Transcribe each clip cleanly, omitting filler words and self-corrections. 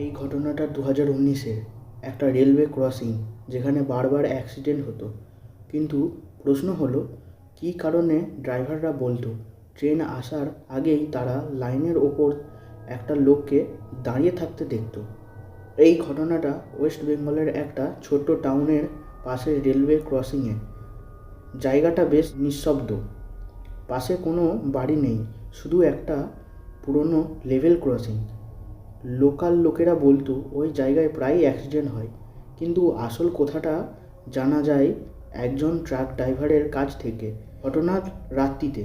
এই ঘটনাটা 2019-এর একটা রেলওয়ে ক্রসিং, যেখানে বারবার অ্যাক্সিডেন্ট হতো। কিন্তু প্রশ্ন হলো, কী কারণে ড্রাইভাররা বলতো ট্রেন আসার আগেই তারা লাইনের ওপর একটা লোককে দাঁড়িয়ে থাকতে দেখত। এই ঘটনাটা ওয়েস্ট বেঙ্গলের একটা ছোট্ট টাউনের পাশে রেলওয়ে ক্রসিংয়ে। জায়গাটা বেশ নিঃশব্দ, পাশে কোনো বাড়ি নেই, শুধু একটা পুরনো লেভেল ক্রসিং। লোকাল লোকেরা বলতো ওই জায়গায় প্রায়ই অ্যাক্সিডেন্ট হয়, কিন্তু আসল কথাটা জানা যায় একজন ট্রাক ড্রাইভারের কাছ থেকে। ঘটনার রাত্রিতে,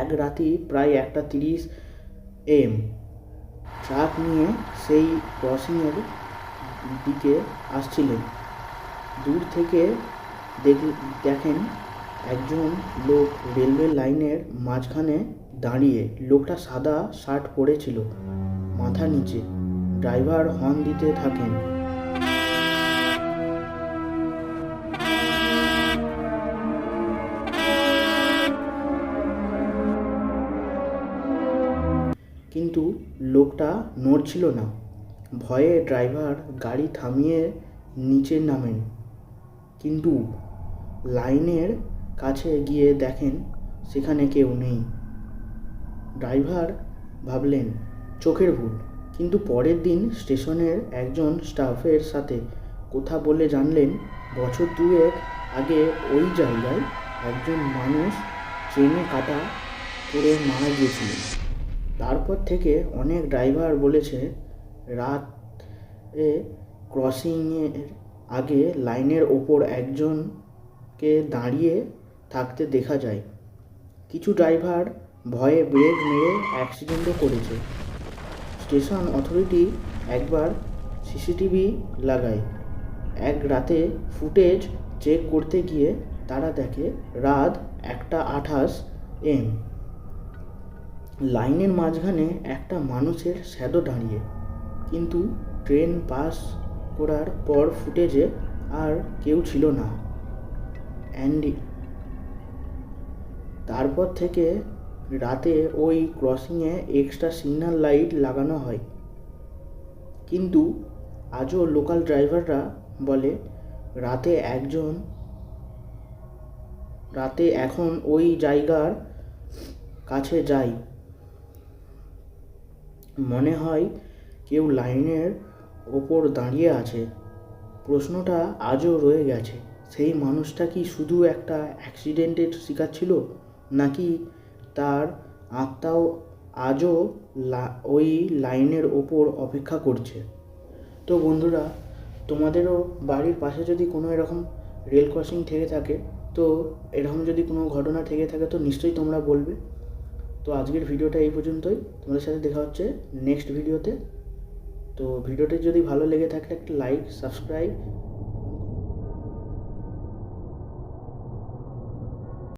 এক রাতি প্রায় 1:30 AM, ট্রাক নিয়ে সেই ক্রসিংয়ের দিকে আসছিলেন। দূর থেকে দেখেন একজন লোক রেলওয়ে লাইনের মাঝখানে দাঁড়িয়ে। লোকটা সাদা শার্ট পরেছিল, মাথা নিচে। ড্রাইভার হর্ন দিতে থাকেন, কিন্তু লোকটা নড়ছিল না। ভয়ে ড্রাইভার গাড়ি থামিয়ে নিচে নামেন, কিন্তু লাইনের কাছে গিয়ে দেখেন সেখানে কেউ নেই। ড্রাইভার ভাবলেন চোখের ভুল, কিন্তু পরের দিন স্টেশনের একজন স্টাফের সাথে কথা বলে জানলেন বছর 2 আগে ওই জায়গায় একজন মানুষ ট্রেনে কাটা পড়ে মারা গিয়েছিলেন। তারপর থেকে অনেক ড্রাইভার বলেছে রাতে ক্রসিংয়ের আগে লাইনের ওপর একজনকে দাঁড়িয়ে থাকতে দেখা যায়। কিছু ড্রাইভার ভয়ে ব্রেক মেরে অ্যাক্সিডেন্টও করেছে। স্টেশন অথরিটি একবার সিসিটিভি লাগায়। এক রাতে ফুটেজ চেক করতে গিয়ে তারা দেখে রাত 1:28 AM, লাইনের মাঝখানে একটা মানুষের শ্যাডো দাঁড়িয়ে। কিন্তু ট্রেন পাস করার পর ফুটেজে আর কেউ ছিল না। তারপর থেকে রাতে ওই ক্রসিংয়ে এক্সট্রা সিগন্যাল লাইট লাগানো হয়। কিন্তু আজও লোকাল ড্রাইভাররা বলে রাতে এখন ওই জায়গার কাছে যাই, মনে হয় কেউ লাইনের ওপর দাঁড়িয়ে আছে। প্রশ্নটা আজও রয়ে গেছে, সেই মানুষটা কি শুধু একটা অ্যাক্সিডেন্টের শিকার ছিল, নাকি তার আত্মাও আজও ওই লাইনের ওপর অপেক্ষা করছে? তো বন্ধুরা, তোমাদেরও বাড়ির পাশে যদি কোনো এরকম রেল ক্রসিং থেকে থাকে, তো এরকম যদি কোনো ঘটনা থেকে থাকে, তো নিশ্চয়ই তোমরা বলবে। তো আজকের ভিডিওটা এই পর্যন্তই। তোমাদের সাথে দেখা হচ্ছে নেক্সট ভিডিওতে। তো ভিডিওটি যদি ভালো লেগে থাকে একটা লাইক, সাবস্ক্রাইব